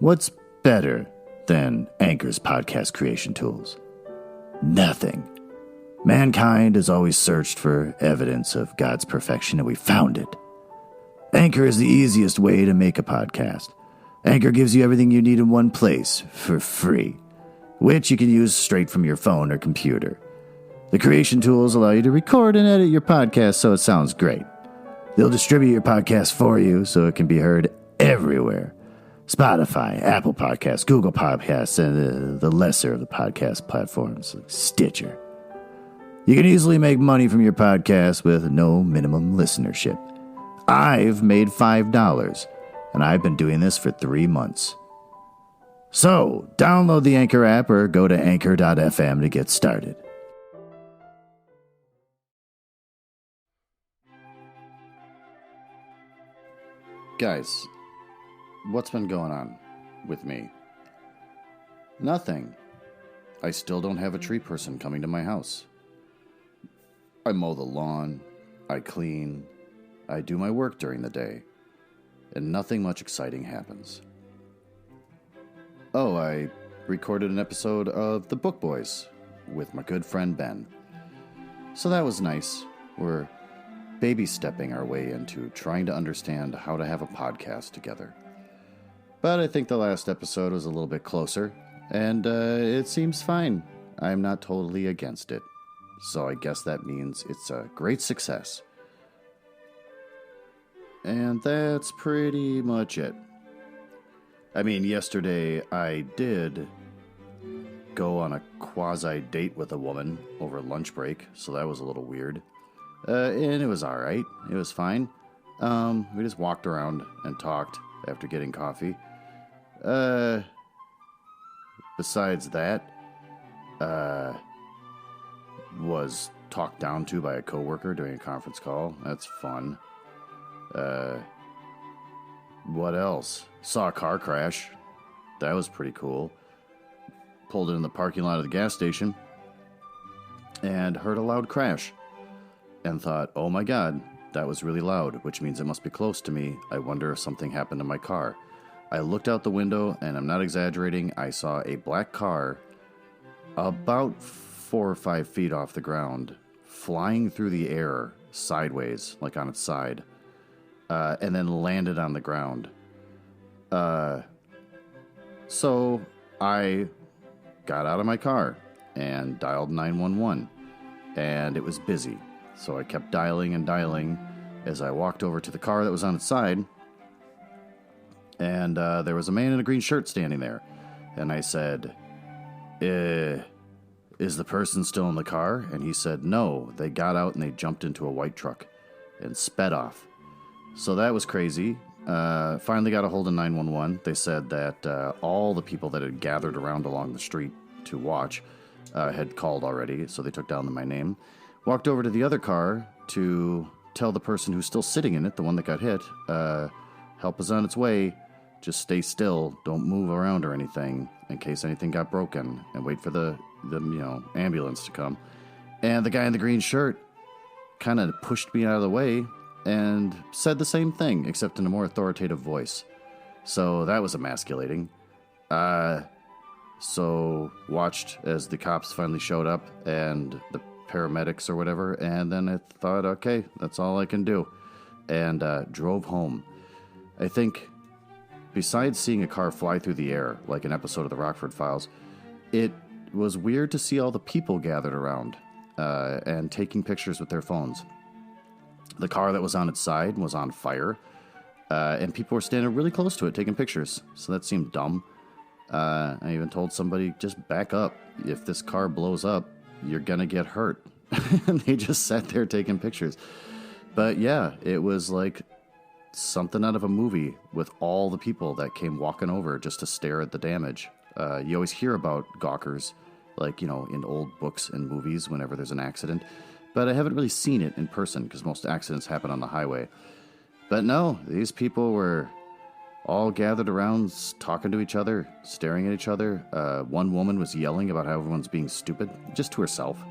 What's better than Anchor's podcast creation tools? Nothing. Mankind has always searched for evidence of God's perfection, and we found it. Anchor is the easiest way to make a podcast. Anchor gives you everything you need in one place for free, which you can use straight from your phone or computer. The creation tools allow you to record and edit your podcast so it sounds great. They'll distribute your podcast for you so it can be heard everywhere. Spotify, Apple Podcasts, Google Podcasts, and the lesser of the podcast platforms like Stitcher. You can easily make money from your podcast with no minimum listenership. I've made $5, and I've been doing this for 3 months. So, download the Anchor app or go to anchor.fm to get started. Guys, what's been going on with me? Nothing. I still don't have a tree person coming to my house. I mow the lawn, I clean, I do my work during the day, and nothing much exciting happens. Oh, I recorded an episode of The Book Boys with my good friend Ben. So that was nice. We're baby-stepping our way into trying to understand how to have a podcast together. But I think the last episode was a little bit closer, and it seems fine. I'm not totally against it. So I guess that means it's a great success. And that's pretty much it. I mean, yesterday I did go on a quasi-date with a woman over lunch break, so that was a little weird. And it was alright. It was fine. We just walked around and talked after getting coffee. Besides that, was talked down to by a coworker during a conference call. That's fun. What else? Saw a car crash. That was pretty cool. Pulled it in the parking lot of the gas station and heard a loud crash and thought, oh my god, that was really loud, which means it must be close to me. I wonder if something happened to my car. I looked out the window, and I'm not exaggerating, I saw a black car about 4 or 5 feet off the ground, flying through the air sideways, like on its side, and then landed on the ground. So I got out of my car and dialed 911, and it was busy. So I kept dialing and dialing as I walked over to the car that was on its side, and there was a man in a green shirt standing there. And I said, is the person still in the car? And he said, no, they got out and they jumped into a white truck and sped off. So that was crazy. Finally got a hold of 911. They said that all the people that had gathered around along the street to watch had called already, so they took down my name. Walked over to the other car to tell the person who's still sitting in it, the one that got hit, help is on its way. Just stay still. Don't move around or anything in case anything got broken, and wait for the ambulance to come. And the guy in the green shirt kind of pushed me out of the way and said the same thing, except in a more authoritative voice. So that was emasculating. So watched as the cops finally showed up and the paramedics or whatever, and then I thought, okay, that's all I can do, and drove home. I think besides seeing a car fly through the air like an episode of the Rockford Files, it was weird to see all the people gathered around and taking pictures with their phones. The car that was on its side was on fire, and people were standing really close to it taking pictures, so that seemed dumb. I even told somebody, just back up. If this car blows up, you're gonna get hurt. And they just sat there taking pictures. But yeah, it was like something out of a movie with all the people that came walking over just to stare at the damage. You always hear about gawkers, like, in old books and movies whenever there's an accident. But I haven't really seen it in person because most accidents happen on the highway. But no, these people were all gathered around, talking to each other, staring at each other. One woman was yelling about how everyone's being stupid, just to herself.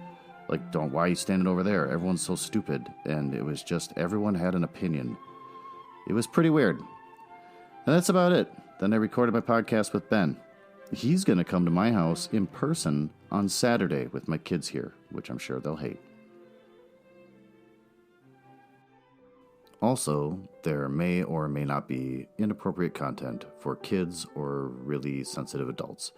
Like, why are you standing over there? Everyone's so stupid. And it was just, everyone had an opinion. It was pretty weird. And that's about it. Then I recorded my podcast with Ben. He's going to come to my house in person on Saturday with my kids here, which I'm sure they'll hate. Also, there may or may not be inappropriate content for kids or really sensitive adults.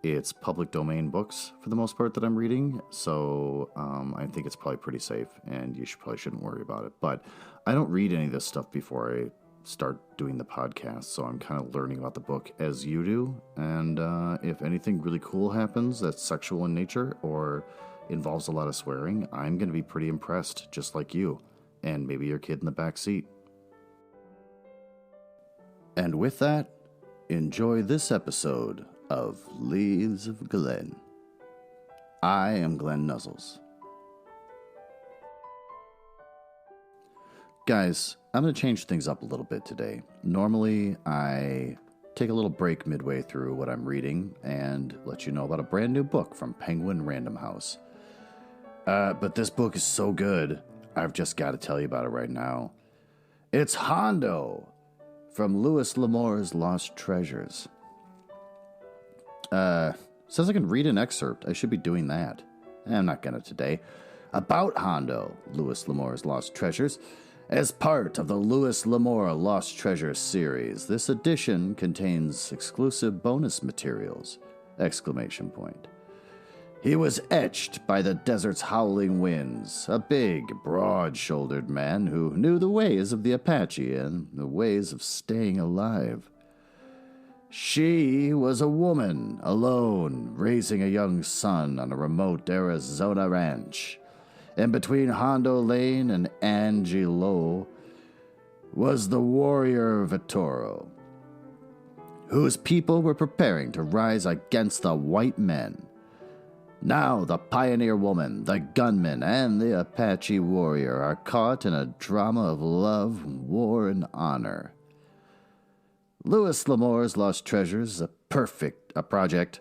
It's public domain books for the most part that I'm reading, so I think it's probably pretty safe, and you probably shouldn't worry about it. But I don't read any of this stuff before I start doing the podcast, so I'm kind of learning about the book as you do. And if anything really cool happens that's sexual in nature or involves a lot of swearing, I'm going to be pretty impressed, just like you. And maybe your kid in the back seat. And with that, enjoy this episode of Leaves of Glen. I am Glenn Nuzzles. Guys, I'm going to change things up a little bit today. Normally, I take a little break midway through what I'm reading and let you know about a brand new book from Penguin Random House. But this book is so good, I've just got to tell you about it right now. It's Hondo from Louis L'Amour's Lost Treasures. Says I can read an excerpt. I should be doing that. I'm not going to today. About Hondo, Louis L'Amour's Lost Treasures. As part of the Louis L'Amour Lost Treasures series, this edition contains exclusive bonus materials! Exclamation point. He was etched by the desert's howling winds, a big, broad-shouldered man who knew the ways of the Apache and the ways of staying alive. She was a woman, alone, raising a young son on a remote Arizona ranch. And between Hondo Lane and Angie Lowe was the warrior Vittorio, whose people were preparing to rise against the white men. Now the pioneer woman, the gunman, and the Apache warrior are caught in a drama of love, war, and honor. Louis L'Amour's Lost Treasures is a project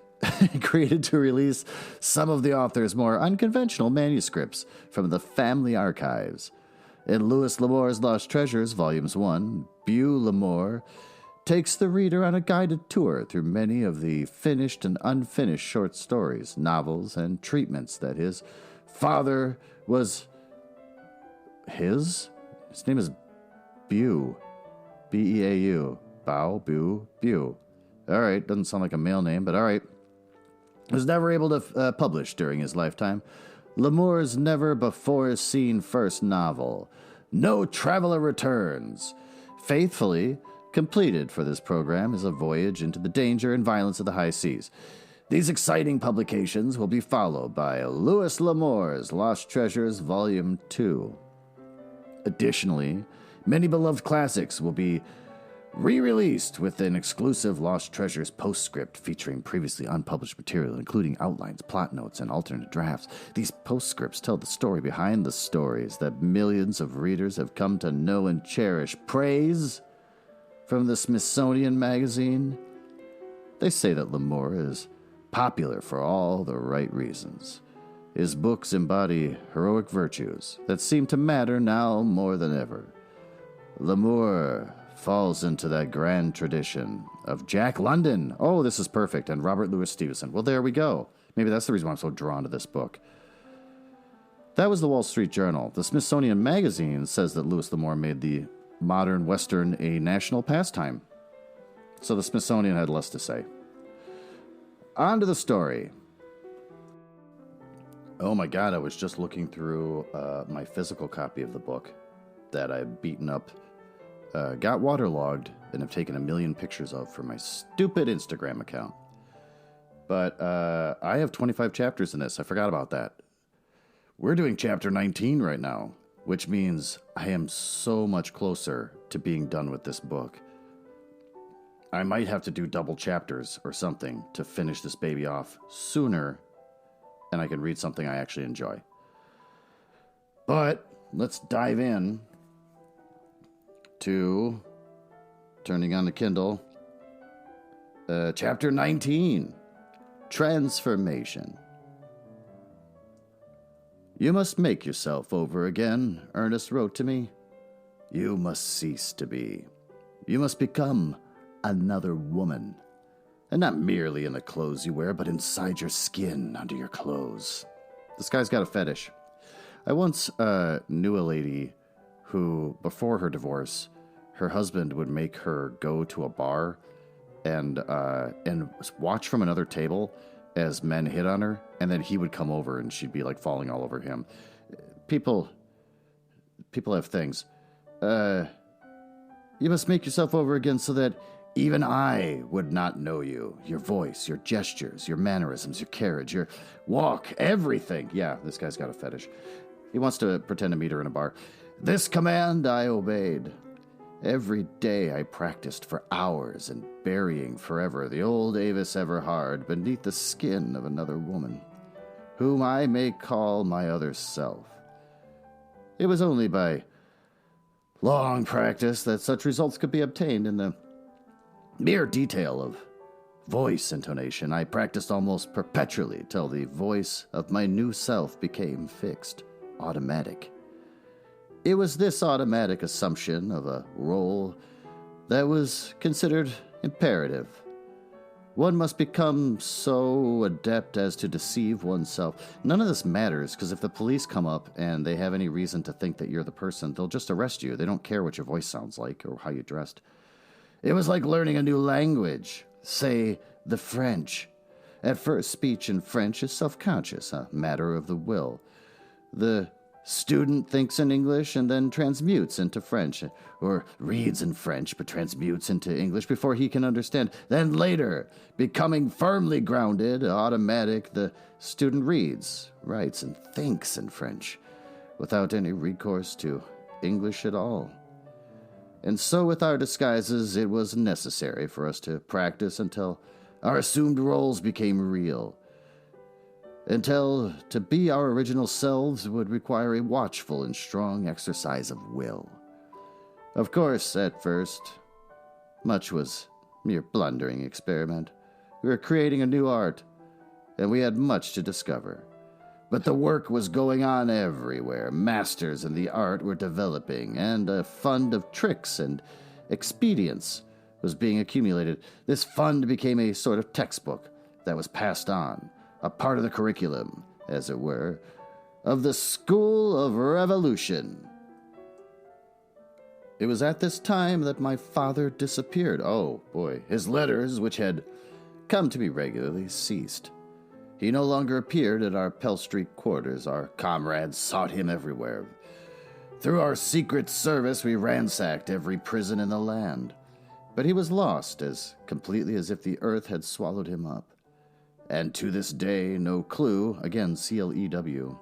created to release some of the author's more unconventional manuscripts from the family archives. In Louis L'Amour's Lost Treasures, Volumes 1, Beau L'Amour takes the reader on a guided tour through many of the finished and unfinished short stories, novels, and treatments that his father was... His name is Beau. B-E-A-U. Beau. All right, doesn't sound like a male name, but all right. Was never able to publish during his lifetime. L'Amour's never-before-seen first novel, No Traveler Returns, faithfully completed for this program, is a voyage into the danger and violence of the high seas. These exciting publications will be followed by Louis L'Amour's Lost Treasures Volume 2. Additionally, many beloved classics will be re-released with an exclusive Lost Treasures postscript featuring previously unpublished material, including outlines, plot notes, and alternate drafts. These postscripts tell the story behind the stories that millions of readers have come to know and cherish. Praise from the Smithsonian Magazine. They say that L'Amour is popular for all the right reasons. His books embody heroic virtues that seem to matter now more than ever. L'Amour falls into that grand tradition of Jack London. Oh, this is perfect. And Robert Louis Stevenson. Well, there we go. Maybe that's the reason why I'm so drawn to this book. That was the Wall Street Journal. The Smithsonian Magazine says that Louis L'Amour made the modern Western a national pastime. So the Smithsonian had less to say. On to the story. Oh my God, I was just looking through my physical copy of the book that I've beaten up, got waterlogged, and have taken 1 million pictures of for my stupid Instagram account. But I have 25 chapters in this. I forgot about that. We're doing chapter 19 right now, which means I am so much closer to being done with this book. I might have to do double chapters or something to finish this baby off sooner, and I can read something I actually enjoy. But let's dive in to turning on the Kindle. Chapter 19, Transformation. You must make yourself over again, Ernest wrote to me. You must cease to be. You must become another woman. And not merely in the clothes you wear, but inside your skin, under your clothes. This guy's got a fetish. I once knew a lady who, before her divorce, her husband would make her go to a bar and watch from another table as men hit on her, and then he would come over and she'd be like falling all over him. People have things. You must make yourself over again so that even I would not know you. Your voice, your gestures, your mannerisms, your carriage, your walk, everything. Yeah, this guy's got a fetish. He wants to pretend to meet her in a bar. This command I obeyed. Every day I practiced for hours and burying forever the old Avis Everhard beneath the skin of another woman, whom I may call my other self. It was only by long practice that such results could be obtained. In the mere detail of voice intonation, I practiced almost perpetually till the voice of my new self became fixed, automatic. It was this automatic assumption of a role that was considered imperative. One must become so adept as to deceive oneself. None of this matters, because if the police come up and they have any reason to think that you're the person, they'll just arrest you. They don't care what your voice sounds like or how you're dressed. It was like learning a new language, say, the French. At first, speech in French is self-conscious, a matter of the will. The student thinks in English and then transmutes into French, or reads in French but transmutes into English before he can understand. Then later, becoming firmly grounded, automatic, the student reads, writes, and thinks in French without any recourse to English at all. And so with our disguises, it was necessary for us to practice until our assumed roles became real. Until to be our original selves would require a watchful and strong exercise of will. Of course, at first, much was mere blundering experiment. We were creating a new art, and we had much to discover. But the work was going on everywhere. Masters in the art were developing, and a fund of tricks and expedients was being accumulated. This fund became a sort of textbook that was passed on, a part of the curriculum, as it were, of the School of Revolution. It was at this time that my father disappeared. Oh, boy. His letters, which had come to me regularly, ceased. He no longer appeared at our Pell Street quarters. Our comrades sought him everywhere. Through our secret service, we ransacked every prison in the land. But he was lost as completely as if the earth had swallowed him up. And to this day, no clue. Again, CLEW.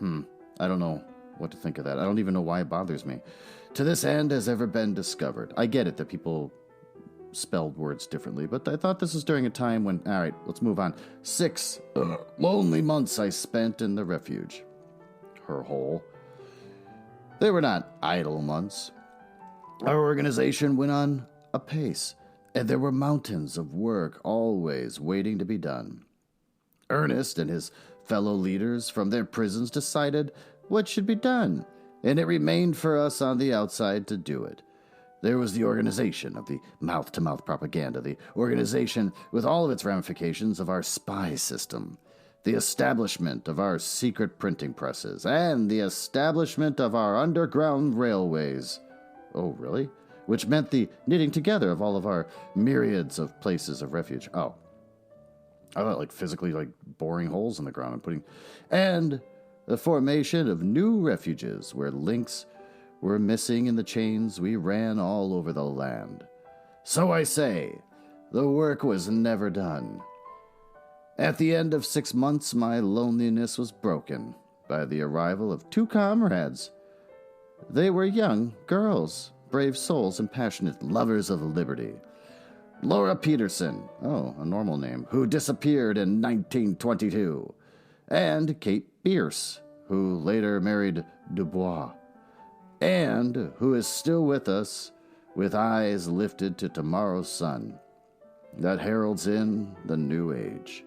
I don't know what to think of that. I don't even know why it bothers me. To this end has ever been discovered. I get it that people spelled words differently, but I thought this was during a time when, all right, let's move on. 6 lonely months I spent in the refuge. Her hole. They were not idle months. Our organization went on apace, and there were mountains of work always waiting to be done. Ernest and his fellow leaders from their prisons decided what should be done, and it remained for us on the outside to do it. There was the organization of the mouth-to-mouth propaganda, the organization with all of its ramifications of our spy system, the establishment of our secret printing presses, and the establishment of our underground railways. Oh, really? Which meant the knitting together of all of our myriads of places of refuge. Oh. I thought like physically like boring holes in the ground and the formation of new refuges where links were missing in the chains we ran all over the land. So I say, the work was never done. At the end of 6 months, my loneliness was broken by the arrival of 2 comrades. They were young girls, brave souls and passionate lovers of liberty. Laura Peterson, oh, a normal name, who disappeared in 1922, and Kate Bierce, who later married Dubois, and who is still with us with eyes lifted to tomorrow's sun that heralds in the new age.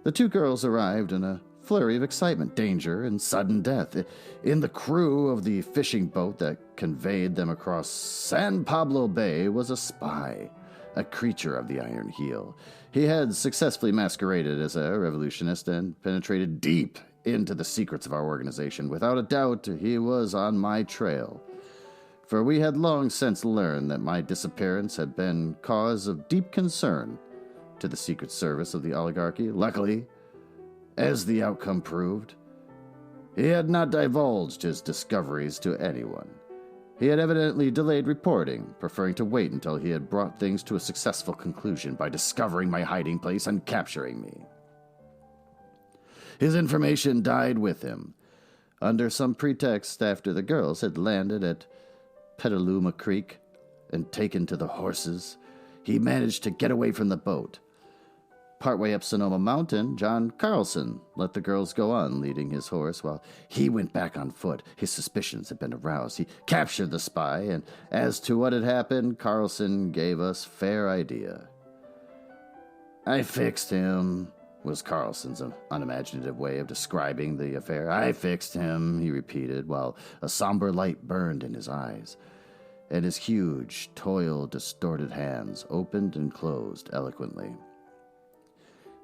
The 2 girls arrived in a flurry of excitement, danger, and sudden death. In the crew of the fishing boat that conveyed them across San Pablo Bay was a spy, a creature of the Iron Heel. He had successfully masqueraded as a revolutionist and penetrated deep into the secrets of our organization. Without a doubt, he was on my trail. For we had long since learned that my disappearance had been cause of deep concern to the Secret Service of the oligarchy. Luckily, as the outcome proved, he had not divulged his discoveries to anyone. He had evidently delayed reporting, preferring to wait until he had brought things to a successful conclusion by discovering my hiding place and capturing me. His information died with him, under some pretext after the girls had landed at Petaluma Creek and taken to the horses. He managed to get away from the boat. Partway up Sonoma Mountain, John Carlson let the girls go on, leading his horse, while he went back on foot. His suspicions had been aroused. He captured the spy, and as to what had happened, Carlson gave us fair idea. "I fixed him," was Carlson's unimaginative way of describing the affair. "I fixed him," he repeated, while a somber light burned in his eyes, and his huge, toil-distorted hands opened and closed eloquently.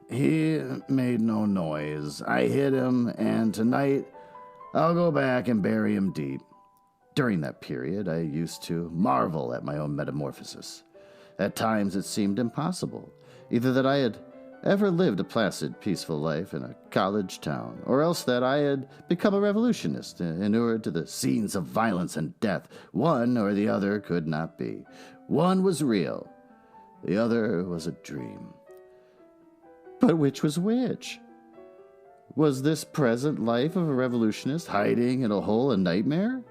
"He made no noise. I hit him, and tonight I'll go back and bury him deep." During that period, I used to marvel at my own metamorphosis. At times it seemed impossible, either that I had ever lived a placid, peaceful life in a college town, or else that I had become a revolutionist, inured to the scenes of violence and death. One or the other could not be. One was real, the other was a dream. But which was which? Was this present life of a revolutionist hiding in a hole a nightmare?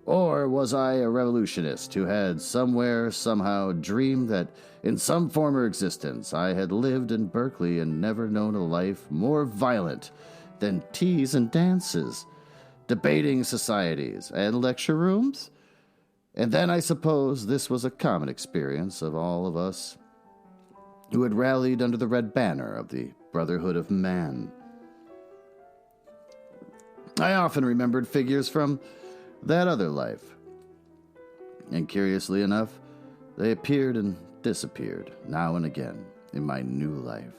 Or was I a revolutionist who had somewhere, somehow dreamed that in some former existence I had lived in Berkeley and never known a life more violent than teas and dances, debating societies, and lecture rooms? And then I suppose this was a common experience of all of us who had rallied under the red banner of the Brotherhood of Man. I often remembered figures from that other life, and curiously enough, they appeared and disappeared now and again in my new life.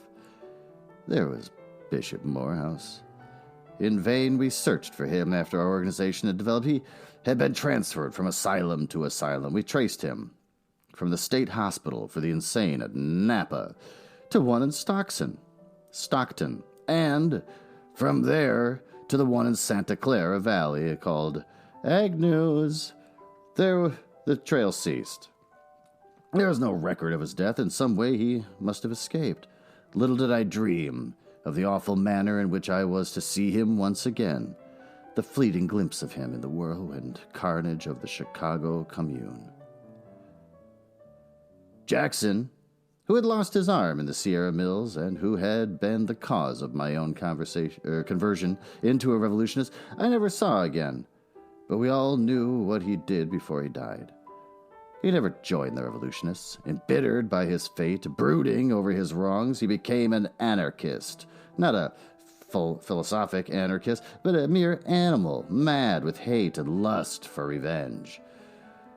There was Bishop Morehouse. In vain we searched for him after our organization had developed. He had been transferred from asylum to asylum. We traced him from the state hospital for the insane at Napa to one in Stockton, and from there to the one in Santa Clara Valley called Agnew's. There the trail ceased. There was no record of his death. In some way he must have escaped. Little did I dream of the awful manner in which I was to see him once again, the fleeting glimpse of him in the whirlwind carnage of the Chicago Commune. Jackson, who had lost his arm in the Sierra Mills and who had been the cause of my own conversion into a revolutionist, I never saw again, but we all knew what he did before he died. He never joined the revolutionists. Embittered by his fate, brooding over his wrongs, he became an anarchist. Not a full philosophic anarchist, but a mere animal, mad with hate and lust for revenge.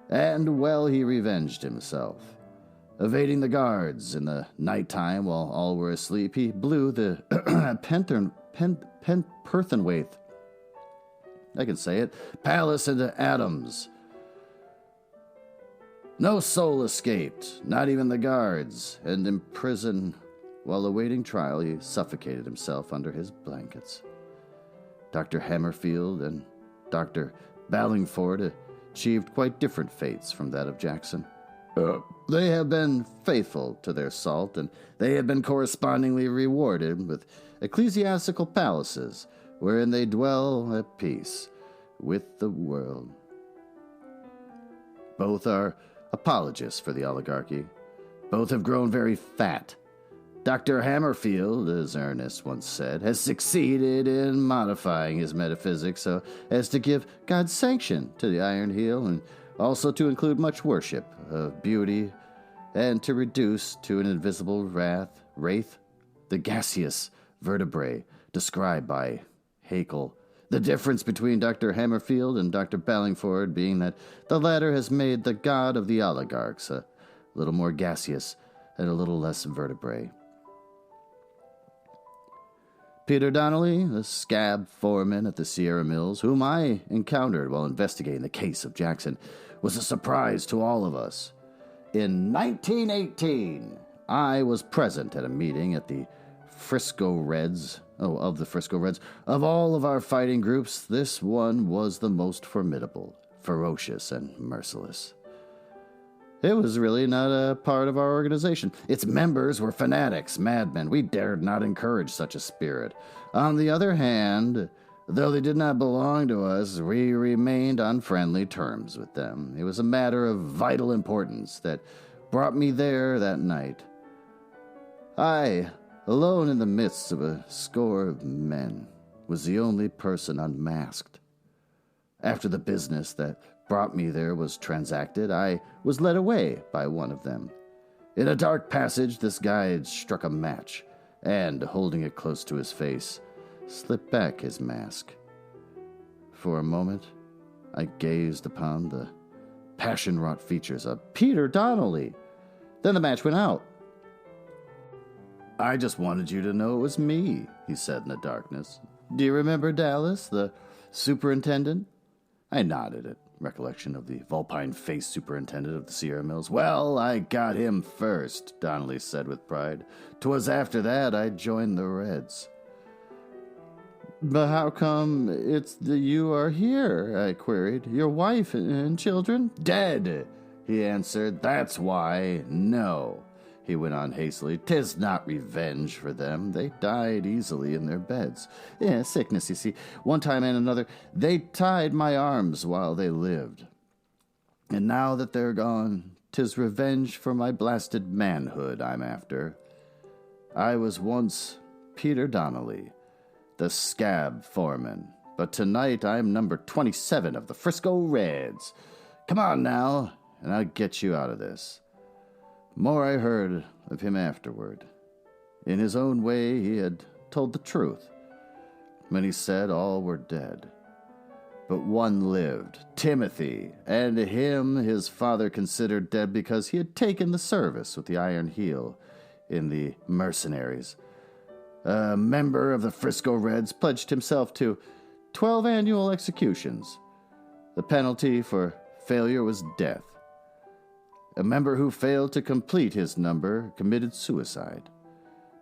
And well, he revenged himself. Evading the guards in the nighttime while all were asleep, he blew the Perthenwaite, I can say it, palace into atoms. No soul escaped, not even the guards, and in prison, while awaiting trial, he suffocated himself under his blankets. Dr. Hammerfield and Dr. Ballingford achieved quite different fates from that of Jackson. They have been faithful to their salt, and they have been correspondingly rewarded with ecclesiastical palaces wherein they dwell at peace with the world. Both are apologists for the oligarchy. Both have grown very fat. Dr. Hammerfield, as Ernest once said, has succeeded in modifying his metaphysics so as to give God's sanction to the Iron Heel, and also to include much worship of beauty, and to reduce to an invisible wraith the gaseous vertebrae described by Haeckel. The difference between Dr. Hammerfield and Dr. Ballingford being that the latter has made the god of the oligarchs a little more gaseous and a little less vertebrae. Peter Donnelly, the scab foreman at the Sierra Mills, whom I encountered while investigating the case of Jackson, was a surprise to all of us. In 1918, I was present at a meeting at the Frisco Reds. Of the Frisco Reds. Of all of our fighting groups, this one was the most formidable, ferocious, and merciless. It was really not a part of our organization. Its members were fanatics, madmen. We dared not encourage such a spirit. On the other hand, though they did not belong to us, we remained on friendly terms with them. It was a matter of vital importance that brought me there that night. I, alone in the midst of a score of men, was the only person unmasked. After the business that brought me there was transacted, I was led away by one of them. In a dark passage, this guide struck a match, and, holding it close to his face, slipped back his mask. For a moment, I gazed upon the passion-wrought features of Peter Donnelly. Then the match went out. "I just wanted you to know it was me," he said in the darkness. "Do you remember Dallas, the superintendent?" I nodded at recollection of the vulpine-faced superintendent of the Sierra Mills. "Well, I got him first," Donnelly said with pride. "'Twas after that I joined the Reds." "But how come it's that you are here?" I queried. "Your wife and children?" "Dead," he answered. "That's why. No," he went on hastily, "'tis not revenge for them. They died easily in their beds. Yeah, sickness, you see. One time and another, they tied my arms while they lived. And now that they're gone, 'tis revenge for my blasted manhood I'm after. I was once Peter Donnelly, the scab foreman, but tonight I'm number 27 of the Frisco Reds. Come on now, and I'll get you out of this." More I heard of him afterward. In his own way, he had told the truth when he said all were dead. But one lived, Timothy, and him his father considered dead because he had taken the service with the Iron Heel in the mercenaries. A member of the Frisco Reds pledged himself to 12 annual executions. The penalty for failure was death. A member who failed to complete his number committed suicide.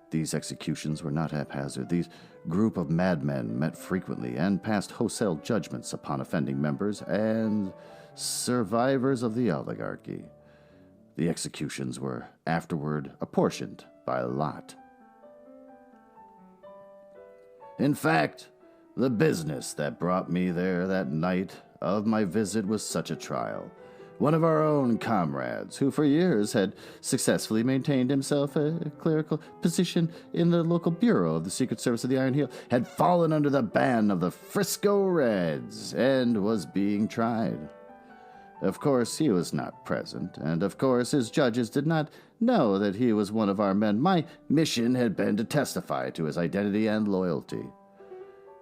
These executions were not haphazard. These group of madmen met frequently and passed wholesale judgments upon offending members and survivors of the oligarchy. The executions were afterward apportioned by lot. In fact, the business that brought me there that night of my visit was such a trial. One of our own comrades, who for years had successfully maintained himself a clerical position in the local bureau of the Secret Service of the Iron Heel, had fallen under the ban of the Frisco Reds and was being tried. Of course, he was not present, and of course his judges did not know that he was one of our men. My mission had been to testify to his identity and loyalty.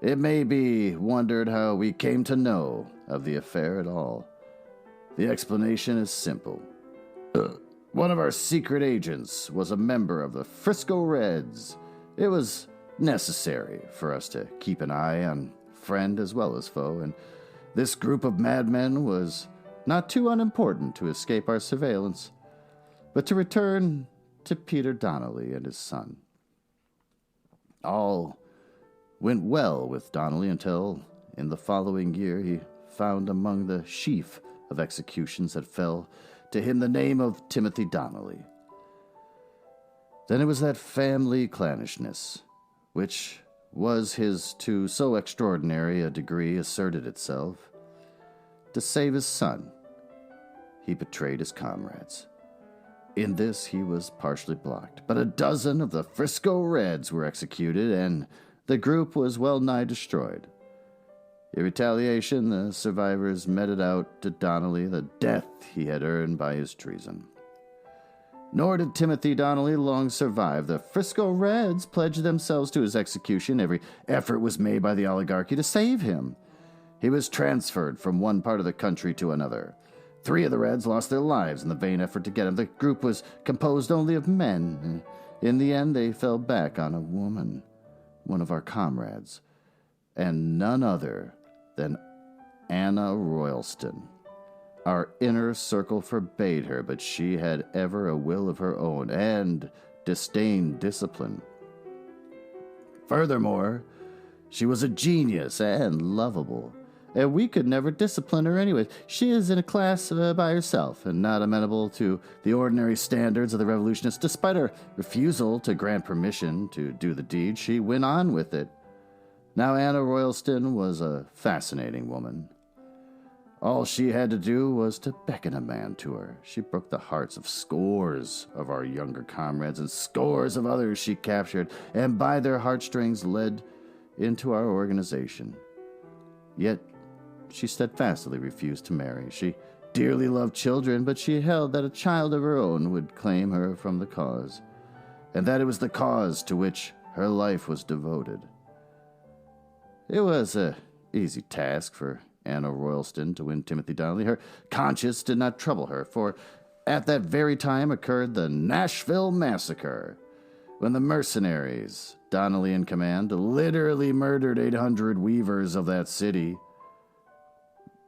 It may be wondered how we came to know of the affair at all. The explanation is simple. One of our secret agents was a member of the Frisco Reds. It was necessary for us to keep an eye on friend as well as foe, and this group of madmen was not too unimportant to escape our surveillance. But to return to Peter Donnelly and his son. All went well with Donnelly until, in the following year, he found among the sheaf of executions that fell to him the name of Timothy Donnelly. Then it was that family clannishness, which was his to so extraordinary a degree asserted itself. To save his son, he betrayed his comrades. In this he was partially blocked, but a dozen of the Frisco Reds were executed, and the group was well nigh destroyed. In retaliation, the survivors meted out to Donnelly the death he had earned by his treason. Nor did Timothy Donnelly long survive. The Frisco Reds pledged themselves to his execution. Every effort was made by the oligarchy to save him. He was transferred from one part of the country to another. 3 of the Reds lost their lives in the vain effort to get him. The group was composed only of men. In the end, they fell back on a woman, one of our comrades, and none other than Anna Royalston. Our inner circle forbade her, but she had ever a will of her own and disdained discipline. Furthermore, she was a genius and lovable, and we could never discipline her anyway. She is in a class by herself and not amenable to the ordinary standards of the revolutionists. Despite her refusal to grant permission to do the deed, she went on with it. Now Anna Royalston was a fascinating woman. All she had to do was to beckon a man to her. She broke the hearts of scores of our younger comrades and scores of others she captured, and by their heartstrings led into our organization. Yet she steadfastly refused to marry. She dearly loved children, but she held that a child of her own would claim her from the cause, and that it was the cause to which her life was devoted. It was an easy task for Anna Royalston to win Timothy Donnelly. Her conscience did not trouble her, for at that very time occurred the Nashville Massacre, when the mercenaries, Donnelly in command, literally murdered 800 weavers of that city.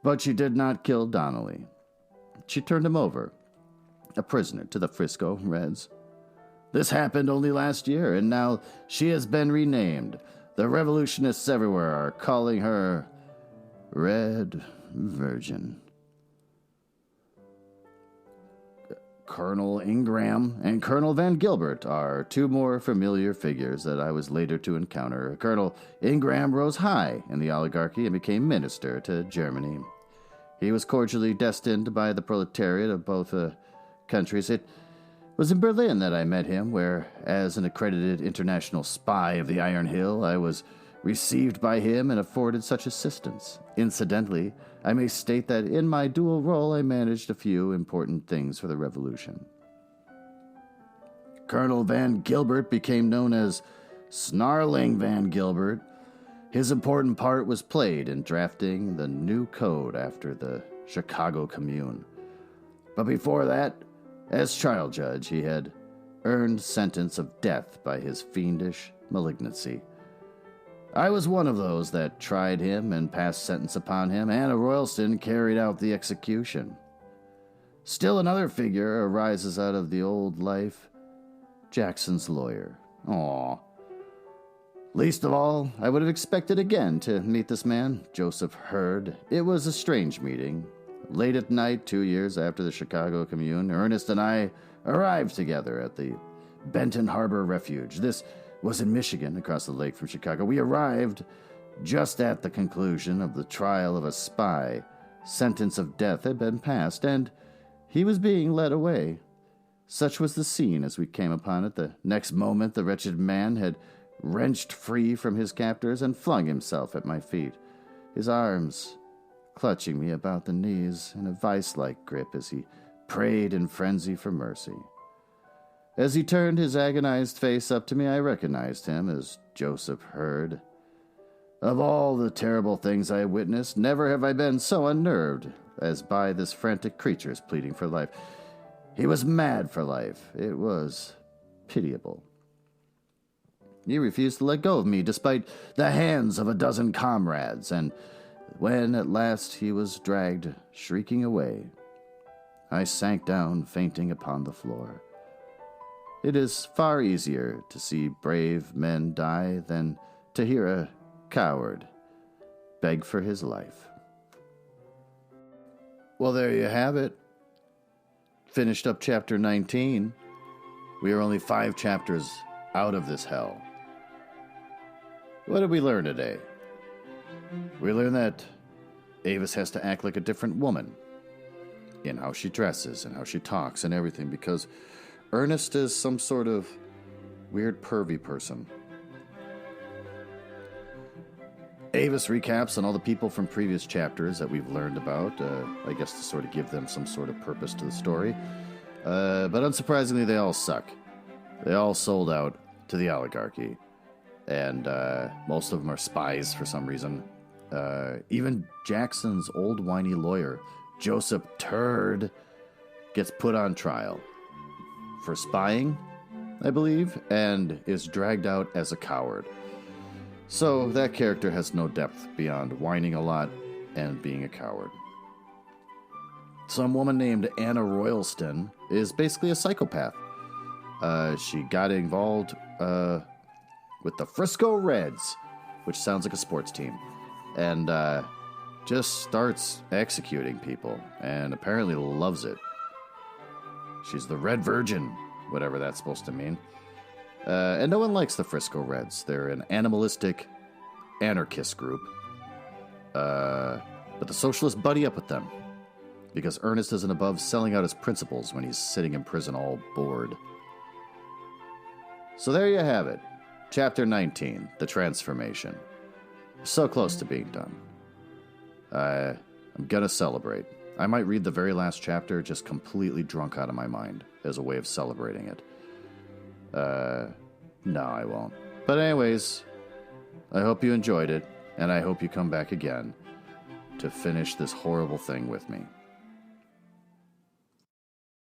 But she did not kill Donnelly. She turned him over, a prisoner, to the Frisco Reds. This happened only last year, and now she has been renamed. The revolutionists everywhere are calling her Red Virgin. Colonel Ingram and Colonel Van Gilbert are 2 more familiar figures that I was later to encounter. Colonel Ingram rose high in the oligarchy and became minister to Germany. He was cordially destined by the proletariat of both countries. It was in Berlin that I met him, where, as an accredited international spy of the Iron Hill, I was received by him and afforded such assistance. Incidentally, I may state that in my dual role I managed a few important things for the revolution. Colonel Van Gilbert became known as Snarling Van Gilbert. His important part was played in drafting the new code after the Chicago Commune. But before that, as trial judge, he had earned sentence of death by his fiendish malignancy. I was one of those that tried him and passed sentence upon him. Anna Royalston carried out the execution. Still another figure arises out of the old life, Jackson's lawyer. Aw. Least of all, I would have expected again to meet this man, Joseph Hurd. It was a strange meeting. Late at night, 2 years after the Chicago Commune, Ernest and I arrived together at the Benton Harbor Refuge. This was in Michigan, across the lake from Chicago. We arrived just at the conclusion of the trial of a spy. Sentence of death had been passed, and he was being led away. Such was the scene as we came upon it. The next moment, the wretched man had wrenched free from his captors and flung himself at my feet, his arms clutching me about the knees in a vice-like grip as he prayed in frenzy for mercy. As he turned his agonized face up to me, I recognized him as Joseph Hurd. Of all the terrible things I witnessed, never have I been so unnerved as by this frantic creature's pleading for life. He was mad for life. It was pitiable. He refused to let go of me despite the hands of a dozen comrades, and when at last he was dragged shrieking away, I sank down fainting upon the floor. It is far easier to see brave men die than to hear a coward beg for his life. Well, there you have it. Finished up chapter 19. We are only 5 chapters out of this hell. What did we learn today? We learned that Avis has to act like a different woman in how she dresses and how she talks and everything, because Ernest is some sort of weird pervy person. Avis recaps on all the people from previous chapters that we've learned about, I guess to sort of give them some sort of purpose to the story. But unsurprisingly, they all suck. They all sold out to the oligarchy. And most of them are spies for some reason. Even Jackson's old whiny lawyer, Joseph Turd, gets put on trial for spying, I believe, and is dragged out as a coward. So that character has no depth beyond whining a lot and being a coward. Some woman named Anna Royalston is basically a psychopath. She got involved with the Frisco Reds, which sounds like a sports team, and just starts executing people, and apparently loves it. She's the Red Virgin, whatever that's supposed to mean. And no one likes the Frisco Reds. They're an animalistic anarchist group. But the socialists buddy up with them, because Ernest isn't above selling out his principles when he's sitting in prison all bored. So there you have it. Chapter 19, The Transformation. So close to being done. I'm gonna celebrate. I might read the very last chapter just completely drunk out of my mind as a way of celebrating it. No, I won't. But anyways, I hope you enjoyed it, and I hope you come back again to finish this horrible thing with me.